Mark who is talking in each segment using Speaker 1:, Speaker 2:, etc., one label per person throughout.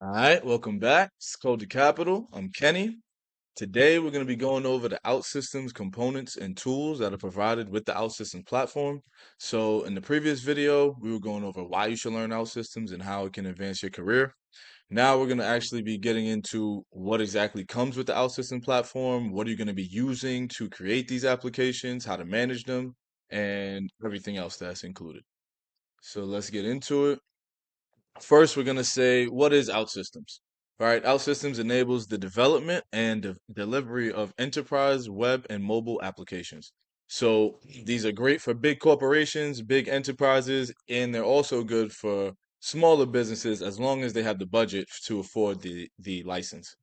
Speaker 1: All right, welcome back. It's Code to Capital. I'm Kenny. Today we're going to be going over the OutSystems components and tools that are provided with the OutSystems platform. So in the previous video, we were going over why you should learn OutSystems and how it can advance your career. Now we're going to actually be getting into what exactly comes with the OutSystems platform, what are you going to be using to create these applications, how to manage them, and everything else that's included. So let's get into it. First, we're going to say, what is OutSystems? All right, OutSystems enables the development and delivery of enterprise, web, and mobile applications. So these are great for big corporations, big enterprises, and they're also good for smaller businesses as long as they have the budget to afford the license.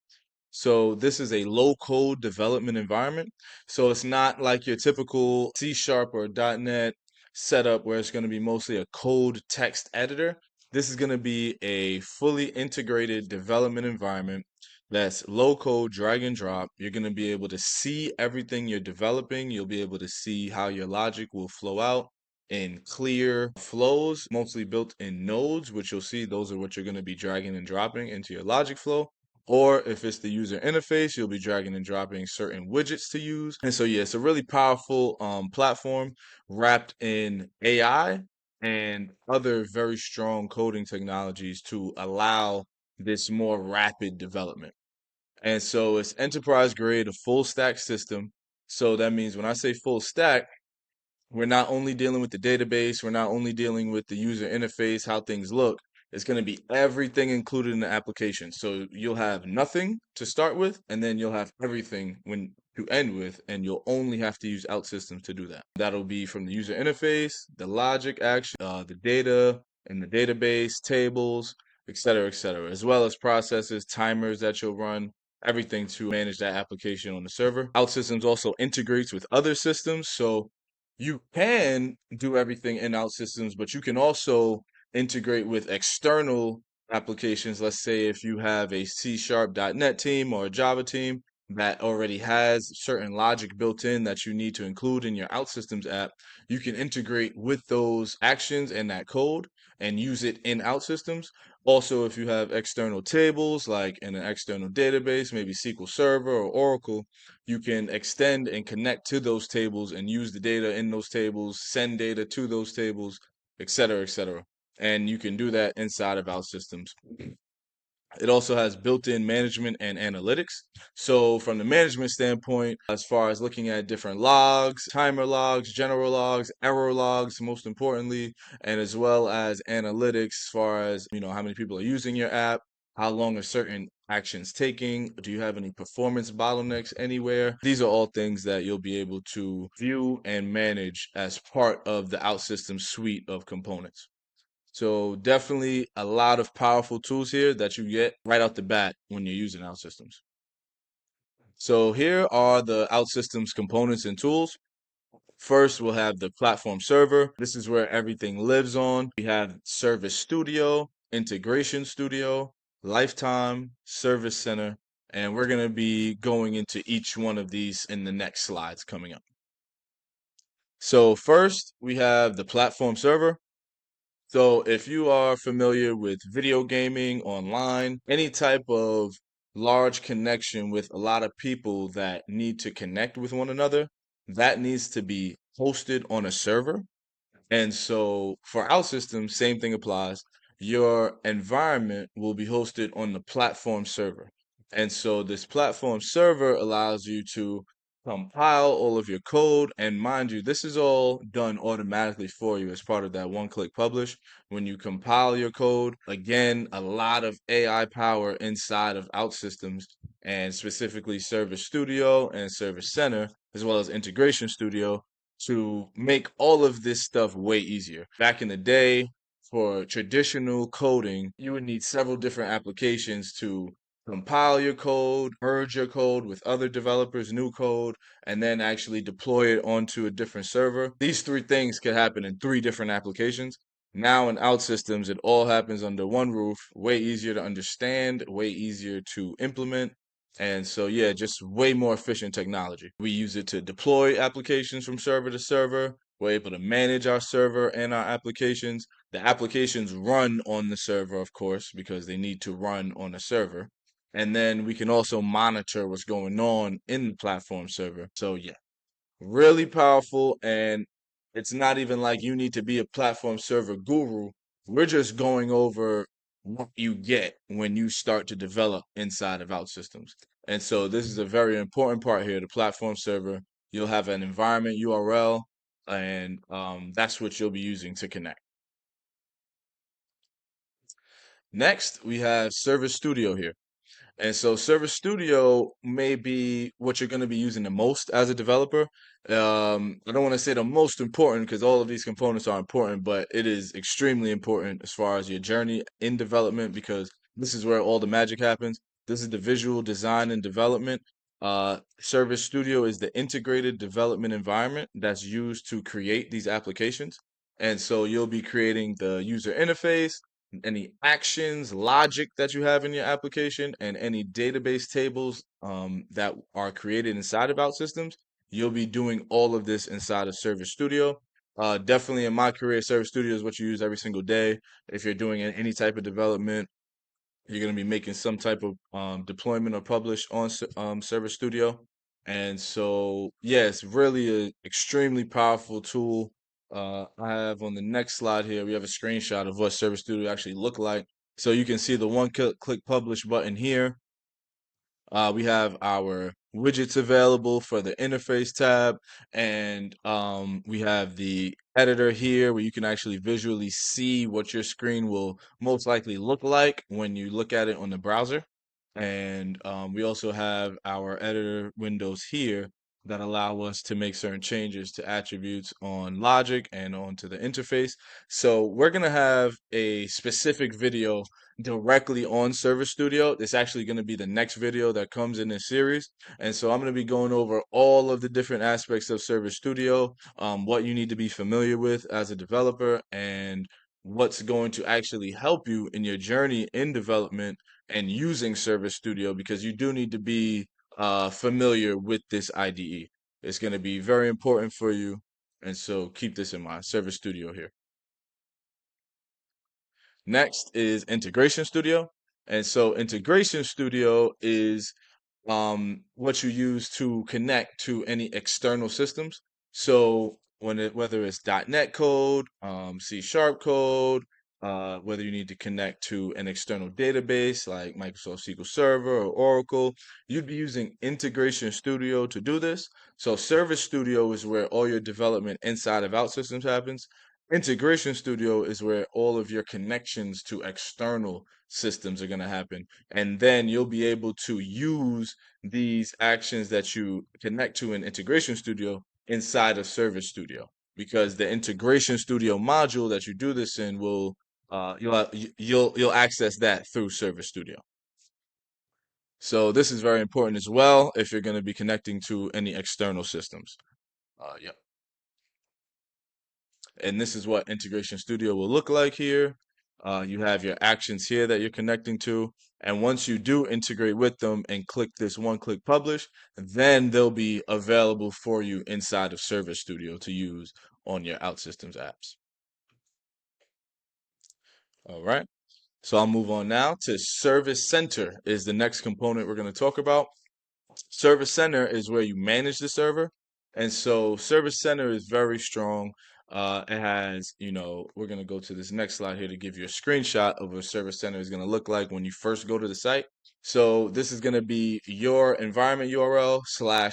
Speaker 1: So this is a low code development environment. So it's not like your typical C Sharp or .NET setup where it's going to be mostly a code text editor. This is going to be a fully integrated development environment that's low code, drag and drop. You're going to be able to see everything you're developing. You'll be able to see how your logic will flow out in clear flows, mostly built in nodes, which you'll see those are what you're going to be dragging and dropping into your logic flow. Or if it's the user interface, you'll be dragging and dropping certain widgets to use. And so, yeah, it's a really powerful platform wrapped in AI and other very strong coding technologies to allow this more rapid development. And so it's enterprise grade, a full stack system. So that means when I say full stack, we're not only dealing with the database, we're not only dealing with the user interface, how things look. It's going to be everything included in the application. So you'll have nothing to start with, and then you'll have everything when to end with, and you'll only have to use OutSystems to do that. That'll be from the user interface, the logic action, the data in the database, tables, et cetera, as well as processes, timers that you'll run, everything to manage that application on the server. OutSystems also integrates with other systems. So you can do everything in OutSystems, but you can also integrate with external applications. Let's say if you have a C Sharp .NET team or a Java team that already has certain logic built in that you need to include in your OutSystems app, you can integrate with those actions and that code and use it in OutSystems. Also, if you have external tables like in an external database, maybe SQL Server or Oracle, you can extend and connect to those tables and use the data in those tables, send data to those tables, et cetera, et cetera. And you can do that inside of OutSystems. It also has built-in management and analytics. So from the management standpoint, as far as looking at different logs, timer logs, general logs, error logs, most importantly, and as well as analytics as far as, how many people are using your app, how long are certain actions taking, do you have any performance bottlenecks anywhere? These are all things that you'll be able to view and manage as part of the OutSystems suite of components. So definitely a lot of powerful tools here that you get right out the bat when you're using OutSystems. So here are the OutSystems components and tools. First, we'll have the platform server. This is where everything lives on. We have Service Studio, Integration Studio, Lifetime, Service Center, and we're going to be going into each one of these in the next slides coming up. So first, we have the platform server. So if you are familiar with video gaming online, any type of large connection with a lot of people that need to connect with one another, that needs to be hosted on a server. And so for OutSystems, same thing applies. Your environment will be hosted on the platform server. And so this platform server allows you to compile all of your code. And mind you, this is all done automatically for you as part of that one-click publish. When you compile your code, again, a lot of AI power inside of OutSystems and specifically Service Studio and Service Center, as well as Integration Studio to make all of this stuff way easier. Back in the day, for traditional coding, you would need several different applications to compile your code, merge your code with other developers' new code, and then actually deploy it onto a different server. These three things could happen in three different applications. Now in OutSystems, it all happens under one roof, way easier to understand, way easier to implement, and so, yeah, just way more efficient technology. We use it to deploy applications from server to server. We're able to manage our server and our applications. The applications run on the server, of course, because they need to run on a server. And then we can also monitor what's going on in the platform server. So yeah, really powerful. And it's not even like you need to be a platform server guru. We're just going over what you get when you start to develop inside of OutSystems. And so this is a very important part here, the platform server. You'll have an environment URL, and that's what you'll be using to connect. Next, we have Service Studio here. And so Service Studio may be what you're going to be using the most as a developer. I don't want to say the most important because all of these components are important, but it is extremely important as far as your journey in development because this is where all the magic happens. This is the visual design and development. Service Studio is the integrated development environment that's used to create these applications. And so you'll be creating the user interface, any actions, logic that you have in your application, and any database tables that are created inside of OutSystems, you'll be doing all of this inside of Service Studio. Definitely in my career, Service Studio is what you use every single day. If you're doing any type of development, you're going to be making some type of deployment or publish on Service Studio. And so, yeah, it's really an extremely powerful tool. I have on the next slide here, we have a screenshot of what Service Studio actually look like. So you can see the click publish button here. We have our widgets available for the interface tab, and we have the editor here where you can actually visually see what your screen will most likely look like when you look at it on the browser. And we also have our editor windows here that allow us to make certain changes to attributes on logic and onto the interface. So we're going to have a specific video directly on Service Studio. It's actually going to be the next video that comes in this series. And so I'm going to be going over all of the different aspects of Service Studio, what you need to be familiar with as a developer, and what's going to actually help you in your journey in development and using Service Studio because you do need to be familiar with this IDE. It's going to be very important for you. And so keep this in mind, Service Studio here. Next is Integration Studio. And so Integration Studio is what you use to connect to any external systems. So whether it's .NET code, C# code, whether you need to connect to an external database like Microsoft SQL Server or Oracle, you'd be using Integration Studio to do this. So Service Studio is where all your development inside of OutSystems happens. Integration Studio is where all of your connections to external systems are going to happen. And then you'll be able to use these actions that you connect to in Integration Studio inside of Service Studio because the Integration Studio module that you do this in will you'll access that through Service Studio. So this is very important as well if you're going to be connecting to any external systems. Yep. And this is what Integration Studio will look like here. You have your actions here that you're connecting to. And once you do integrate with them and click this one-click publish, then they'll be available for you inside of Service Studio to use on your OutSystems apps. All right. So I'll move on now to Service Center is the next component we're going to talk about. Service Center is where you manage the server. And so Service Center is very strong. It has, we're going to go to this next slide here to give you a screenshot of what Service Center is going to look like when you first go to the site. So this is going to be your environment URL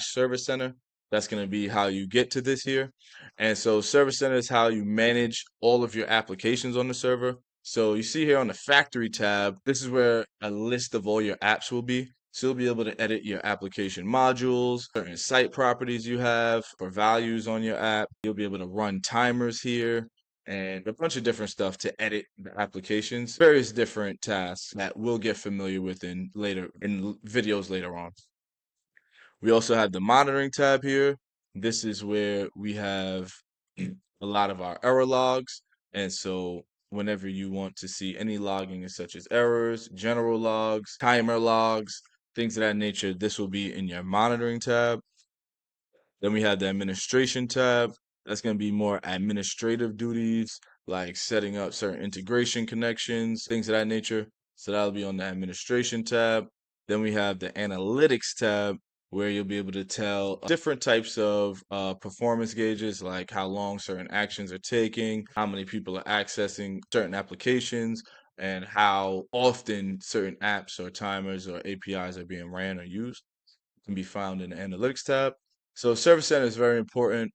Speaker 1: / Service Center. That's going to be how you get to this here. And so Service Center is how you manage all of your applications on the server. So you see here on the factory tab, this is where a list of all your apps will be. So you'll be able to edit your application modules, certain site properties you have for values on your app. You'll be able to run timers here and a bunch of different stuff to edit the applications, various different tasks that we'll get familiar with in videos later on. We also have the monitoring tab here. This is where we have a lot of our error logs. And so whenever you want to see any logging such as errors, general logs, timer logs, things of that nature, this will be in your monitoring tab. Then we have the administration tab. That's going to be more administrative duties, like setting up certain integration connections, things of that nature. So that'll be on the administration tab. Then we have the analytics tab, where you'll be able to tell different types of performance gauges, like how long certain actions are taking, how many people are accessing certain applications, and how often certain apps or timers or APIs are being ran or used. It can be found in the analytics tab. So Service Center is very important.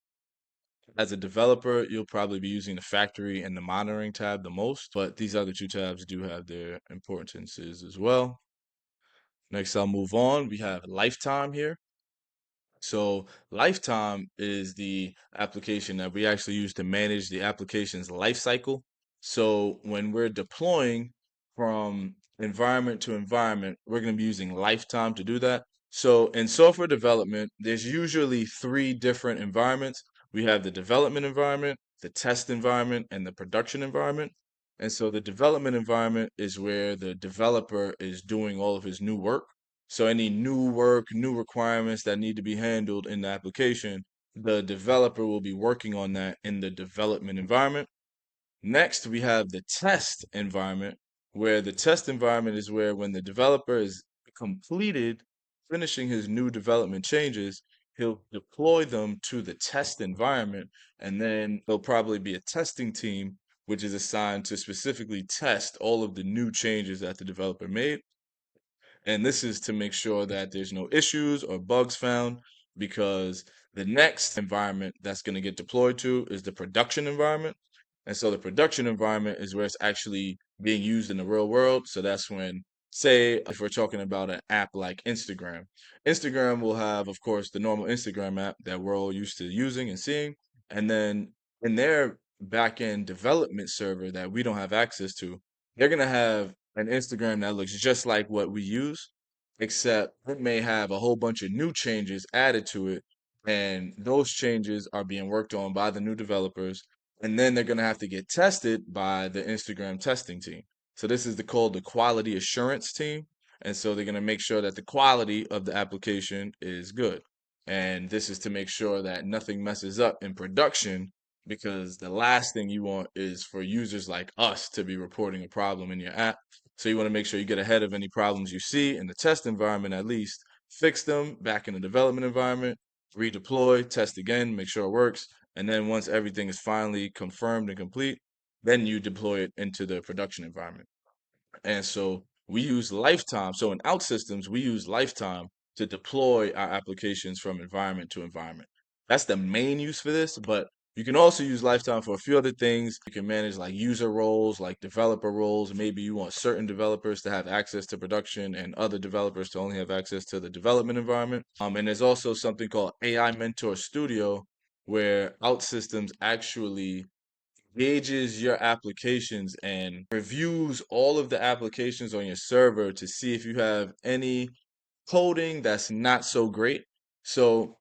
Speaker 1: As a developer, you'll probably be using the factory and the monitoring tab the most, but these other two tabs do have their importances as well. Next, I'll move on. We have lifetime here. So Lifetime is the application that we actually use to manage the application's life cycle. So when we're deploying from environment to environment, we're going to be using Lifetime to do that. So in software development, there's usually three different environments. We have the development environment, the test environment, and the production environment. And so the development environment is where the developer is doing all of his new work. So any new work, new requirements that need to be handled in the application, the developer will be working on that in the development environment. Next, we have the test environment, where the test environment is where when the developer is completed finishing his new development changes, he'll deploy them to the test environment, and then there'll probably be a testing team which is assigned to specifically test all of the new changes that the developer made. And this is to make sure that there's no issues or bugs found, because the next environment that's going to get deployed to is the production environment. And so the production environment is where it's actually being used in the real world. So that's when, say, if we're talking about an app like Instagram, Instagram will have, of course, the normal Instagram app that we're all used to using and seeing. And then in their backend development server that we don't have access to, they're going to have an Instagram that looks just like what we use, except it may have a whole bunch of new changes added to it. And those changes are being worked on by the new developers. And then they're going to have to get tested by the Instagram testing team. So this is called the quality assurance team. And so they're going to make sure that the quality of the application is good. And this is to make sure that nothing messes up in production, because the last thing you want is for users like us to be reporting a problem in your app. So you want to make sure you get ahead of any problems you see in the test environment, at least fix them back in the development environment, redeploy, test again, make sure it works. And then once everything is finally confirmed and complete, then you deploy it into the production environment. And so we use Lifetime. So in OutSystems, we use Lifetime to deploy our applications from environment to environment. That's the main use for this, but you can also use Lifetime for a few other things. You can manage like user roles, like developer roles. Maybe you want certain developers to have access to production and other developers to only have access to the development environment. And there's also something called AI Mentor Studio, where OutSystems actually gauges your applications and reviews all of the applications on your server to see if you have any coding that's not so great. So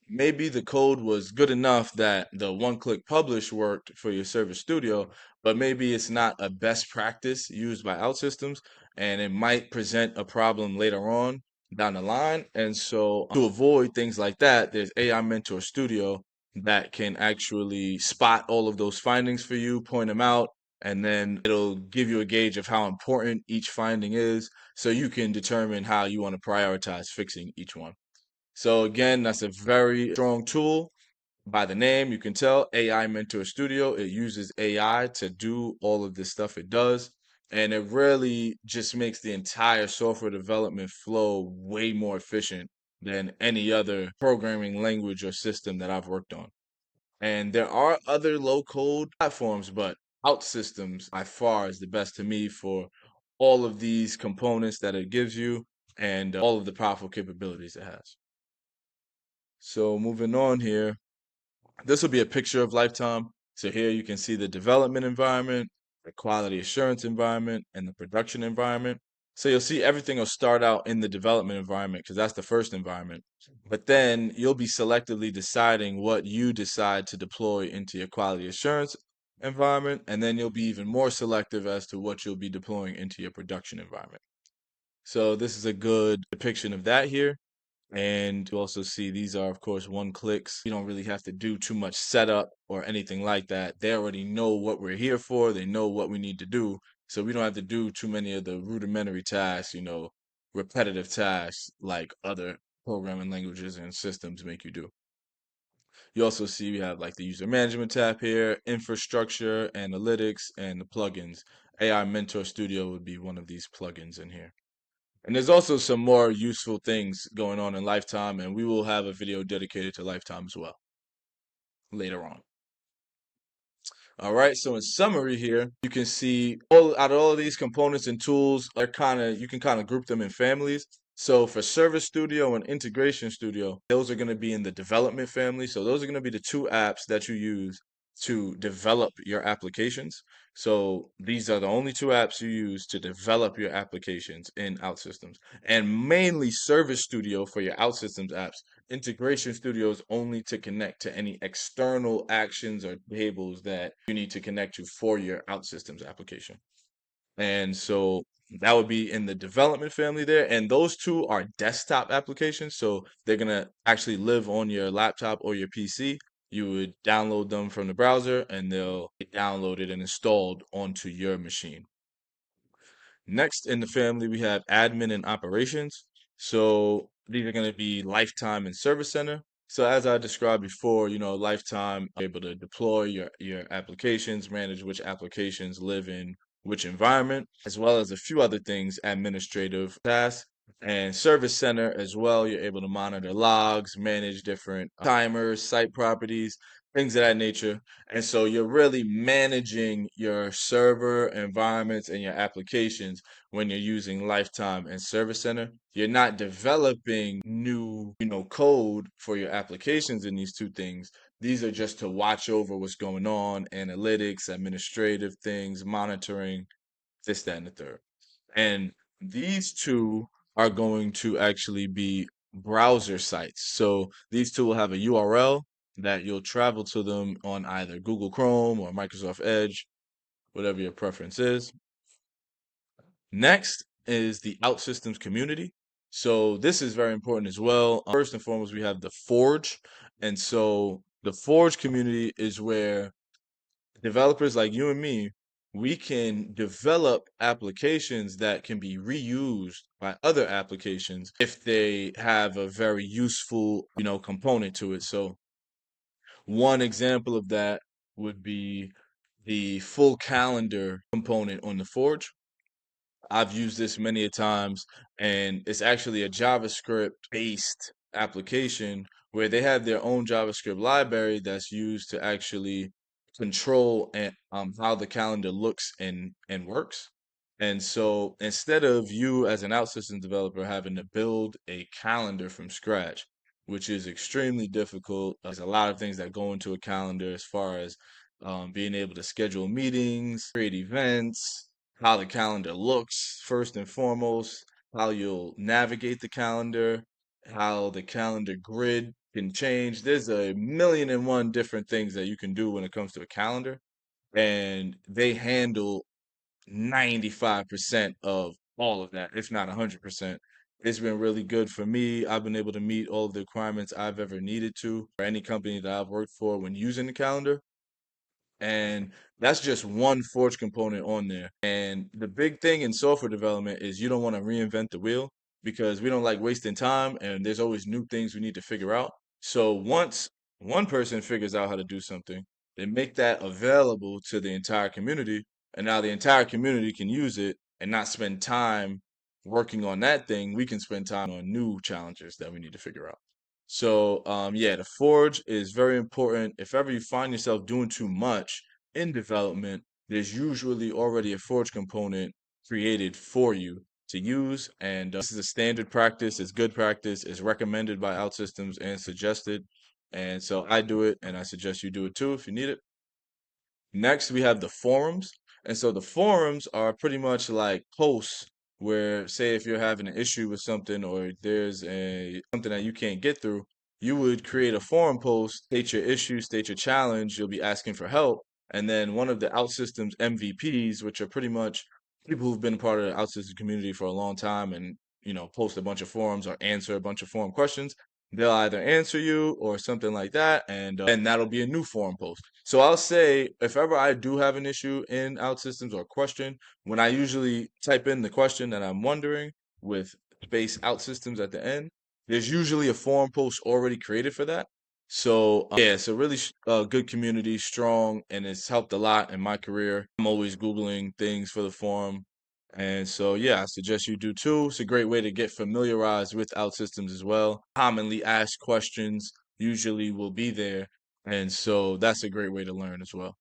Speaker 1: maybe the code was good enough that the one-click publish worked for your Service Studio, but maybe it's not a best practice used by OutSystems, and it might present a problem later on down the line. And so to avoid things like that, there's AI Mentor Studio that can actually spot all of those findings for you, point them out, and then it'll give you a gauge of how important each finding is, so you can determine how you want to prioritize fixing each one. So again, that's a very strong tool. By the name, you can tell AI Mentor Studio. It uses AI to do all of this stuff it does. And it really just makes the entire software development flow way more efficient than any other programming language or system that I've worked on. And there are other low code platforms, but OutSystems by far is the best to me for all of these components that it gives you and all of the powerful capabilities it has. So moving on here, this will be a picture of Lifetime. So here you can see the development environment, the quality assurance environment, and the production environment. So you'll see everything will start out in the development environment because that's the first environment. But then you'll be selectively deciding what you decide to deploy into your quality assurance environment, and then you'll be even more selective as to what you'll be deploying into your production environment. So this is a good depiction of that here. And you also see these are, of course, one clicks. You don't really have to do too much setup or anything like that. They already know what we're here for. They know what we need to do. So we don't have to do too many of the rudimentary tasks, repetitive tasks like other programming languages and systems make you do. You also see we have like the user management tab here, infrastructure, analytics, and the plugins. AI Mentor Studio would be one of these plugins in here. And there's also some more useful things going on in Lifetime, and we will have a video dedicated to Lifetime as well later on. All right, so in summary here, you can see out of all of these components and tools, you can kind of group them in families. So for Service Studio and Integration Studio, those are going to be in the development family. So those are going to be the two apps that you use to develop your applications. So these are the only two apps you use to develop your applications in OutSystems. And mainly Service Studio for your OutSystems apps. Integration Studio is only to connect to any external actions or tables that you need to connect to for your OutSystems application. And so that would be in the development family there. And those two are desktop applications. So they're going to actually live on your laptop or your PC. You would download them from the browser and they'll get downloaded and installed onto your machine. Next in the family, we have admin and operations. So these are going to be Lifetime and Service Center. So as I described before, Lifetime able to deploy your applications, manage which applications live in which environment, as well as a few other things, administrative tasks. And Service Center as well, you're able to monitor logs, manage different timers, site properties, things of that nature. And so you're really managing your server environments and your applications when you're using Lifetime and Service Center. You're not developing new, code for your applications in these two things. These are just to watch over what's going on, analytics, administrative things, monitoring, this, that, and the third. And these two are going to actually be browser sites. So these two will have a URL that you'll travel to them on either Google Chrome or Microsoft Edge, whatever your preference is. Next is the OutSystems community. So this is very important as well. First and foremost, we have the Forge. And so the Forge community is where developers like you and me, we can develop applications that can be reused by other applications if they have a very useful, component to it. So one example of that would be the full calendar component on the Forge. I've used this many a times, and it's actually a JavaScript based application where they have their own JavaScript library that's used to actually control and how the calendar looks and works. And so instead of you as an OutSystems developer having to build a calendar from scratch, which is extremely difficult, there's a lot of things that go into a calendar as far as being able to schedule meetings, create events, how the calendar looks first and foremost, how you'll navigate the calendar, how the calendar grid can change. There's a million and one different things that you can do when it comes to a calendar, and they handle 95% of all of that, if not 100%. It's been really good for me. I've been able to meet all of the requirements I've ever needed to for any company that I've worked for when using the calendar. And that's just one Forge component on there. And the big thing in software development is you don't want to reinvent the wheel because we don't like wasting time and there's always new things we need to figure out. So once one person figures out how to do something, they make that available to the entire community. And now the entire community can use it and not spend time working on that thing. We can spend time on new challenges that we need to figure out. So, yeah, the Forge is very important. If ever you find yourself doing too much in development, there's usually already a Forge component created for you to use. And this is a standard practice. It's good practice. It's recommended by OutSystems and suggested. And so I do it, and I suggest you do it too if you need it. Next, we have the forums. And so the forums are pretty much like posts where, say, if you're having an issue with something or there's something that you can't get through, you would create a forum post, state your issue, state your challenge, you'll be asking for help. And then one of the OutSystems MVPs, which are pretty much people who've been a part of the OutSystems community for a long time and, post a bunch of forums or answer a bunch of forum questions, they'll either answer you or something like that, and that'll be a new forum post. So I'll say if ever I do have an issue in OutSystems or question, when I usually type in the question that I'm wondering with space OutSystems at the end, there's usually a forum post already created for that. So yeah, it's a really good community, strong, and it's helped a lot in my career. I'm always Googling things for the forum. And so, yeah, I suggest you do too. It's a great way to get familiarized with OutSystems as well. Commonly asked questions usually will be there. And so that's a great way to learn as well.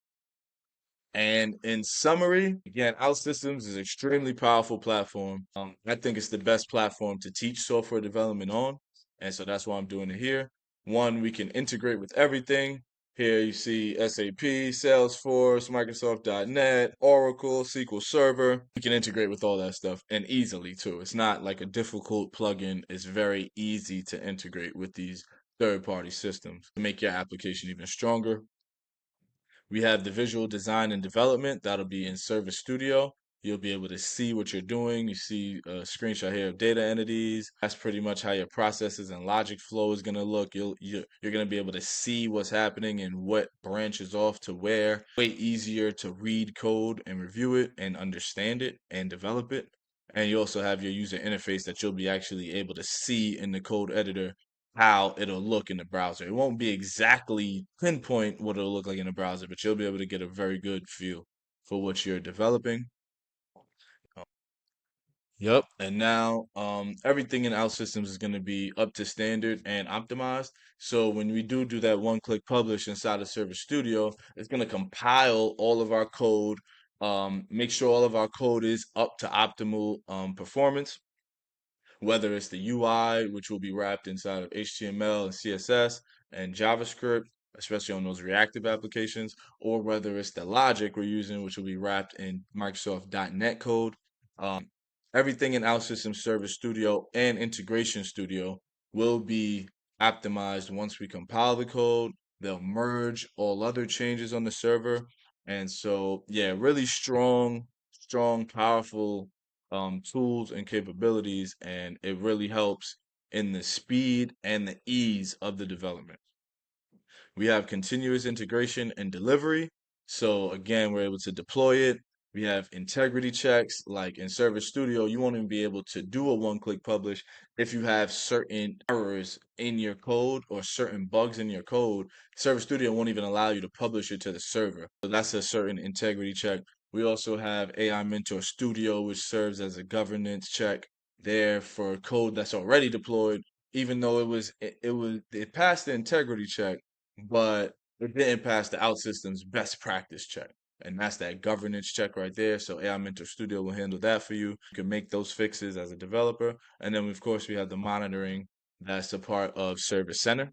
Speaker 1: And in summary, again, OutSystems is an extremely powerful platform. I think it's the best platform to teach software development on. And so that's why I'm doing it here. One, we can integrate with everything. Here you see SAP, Salesforce, Microsoft.NET, Oracle, SQL Server. We can integrate with all that stuff and easily too. It's not like a difficult plugin. It's very easy to integrate with these third-party systems to make your application even stronger. We have the visual design and development. That'll be in Service Studio. You'll be able to see what you're doing. You see a screenshot here of data entities. That's pretty much how your processes and logic flow is going to look. You're going to be able to see what's happening and what branches off to where. Way easier to read code and review it and understand it and develop it. And you also have your user interface that you'll be actually able to see in the code editor how it'll look in the browser. It won't be exactly pinpoint what it'll look like in the browser, but you'll be able to get a very good feel for what you're developing. Yep. And now everything in OutSystems is going to be up to standard and optimized. So when we do that one-click publish inside of Service Studio, it's going to compile all of our code, make sure all of our code is up to optimal performance, whether it's the UI, which will be wrapped inside of HTML and CSS and JavaScript, especially on those reactive applications, or whether it's the logic we're using, which will be wrapped in Microsoft.NET code. Everything in OutSystems Service Studio and Integration Studio will be optimized once we compile the code. They'll merge all other changes on the server. And so, yeah, really strong, powerful tools and capabilities, and it really helps in the speed and the ease of the development. We have continuous integration and delivery. So again, we're able to deploy it. We have integrity checks, like in Service Studio, you won't even be able to do a one-click publish if you have certain errors in your code or certain bugs in your code. Service Studio won't even allow you to publish it to the server. So that's a certain integrity check. We also have AI Mentor Studio, which serves as a governance check there for code that's already deployed, even though it passed the integrity check, but it didn't pass the OutSystems best practice check. And that's that governance check right there. So AI Mentor Studio will handle that for you. You can make those fixes as a developer. And then, of course, we have the monitoring that's a part of Service Center.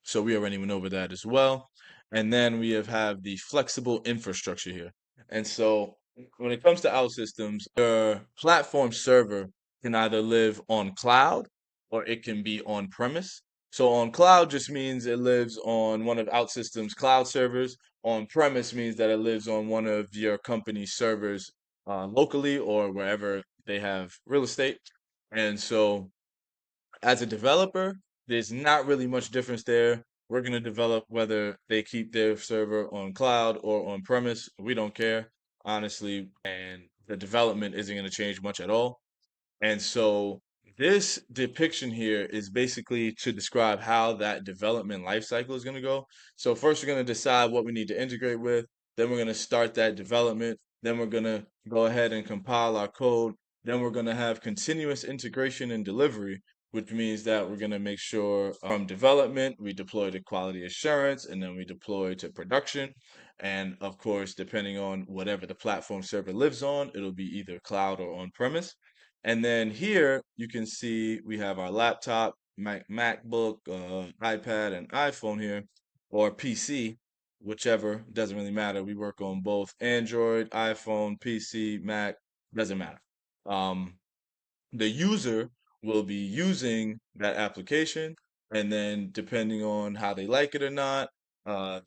Speaker 1: So we already went over that as well. And then we have the flexible infrastructure here. And so when it comes to OutSystems, your platform server can either live on cloud or it can be on premise. So on cloud just means it lives on one of OutSystems cloud servers. On premise means that it lives on one of your company's servers locally or wherever they have real estate. And so as a developer, there's not really much difference there. We're going to develop whether they keep their server on cloud or on premise. We don't care, honestly, and the development isn't going to change much at all. And so this depiction here is basically to describe how that development life cycle is going to go. So first we're going to decide what we need to integrate with, then we're going to start that development, then we're going to go ahead and compile our code, then we're going to have continuous integration and delivery, which means that we're going to make sure from development we deploy to quality assurance and then we deploy to production. And of course, depending on whatever the platform server lives on, it'll be either cloud or on premise. And then here you can see we have our laptop, MacBook, iPad, and iPhone here, or PC, whichever, doesn't really matter. We work on both Android, iPhone, PC, Mac, doesn't matter. The user will be using that application, and then depending on how they like it or not,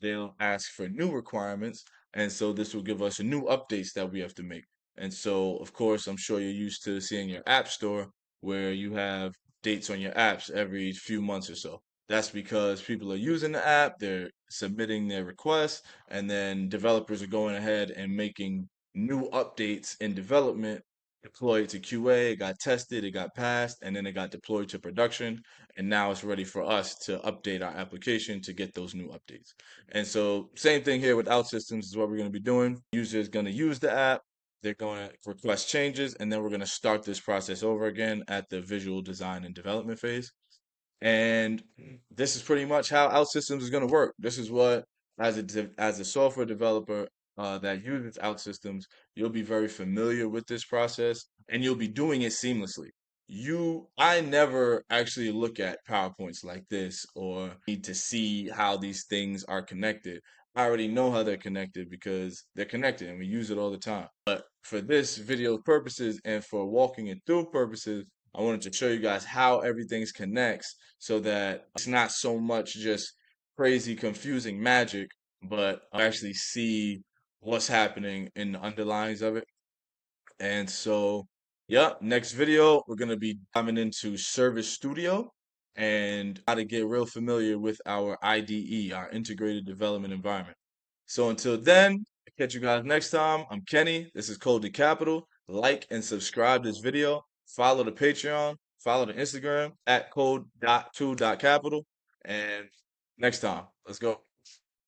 Speaker 1: they'll ask for new requirements, and so this will give us new updates that we have to make. And so, of course, I'm sure you're used to seeing your app store where you have dates on your apps every few months or so. That's because people are using the app, they're submitting their requests, and then developers are going ahead and making new updates in development, deployed to QA, it got tested, it got passed, and then it got deployed to production. And now it's ready for us to update our application to get those new updates. And so, same thing here with OutSystems is what we're going to be doing. User is going to use the app, they're going to request changes, and then we're going to start this process over again at the visual design and development phase. And this is pretty much how OutSystems is going to work. This is what, as a software developer that uses OutSystems, you'll be very familiar with this process, and you'll be doing it seamlessly. I never actually look at PowerPoints like this or need to see how these things are connected. I already know how they're connected because they're connected and we use it all the time. But for this video purposes and for walking it through purposes, I wanted to show you guys how everything connects so that it's not so much just crazy, confusing magic, but I actually see what's happening in the underlyings of it. And so, yeah, next video, we're going to be diving into Service Studio and how to get real familiar with our IDE, our Integrated Development Environment. So until then, catch you guys next time. I'm Kenny. This is Code to Capital. Like and subscribe this video. Follow the Patreon. Follow the Instagram at code.to.capital. And next time, let's go.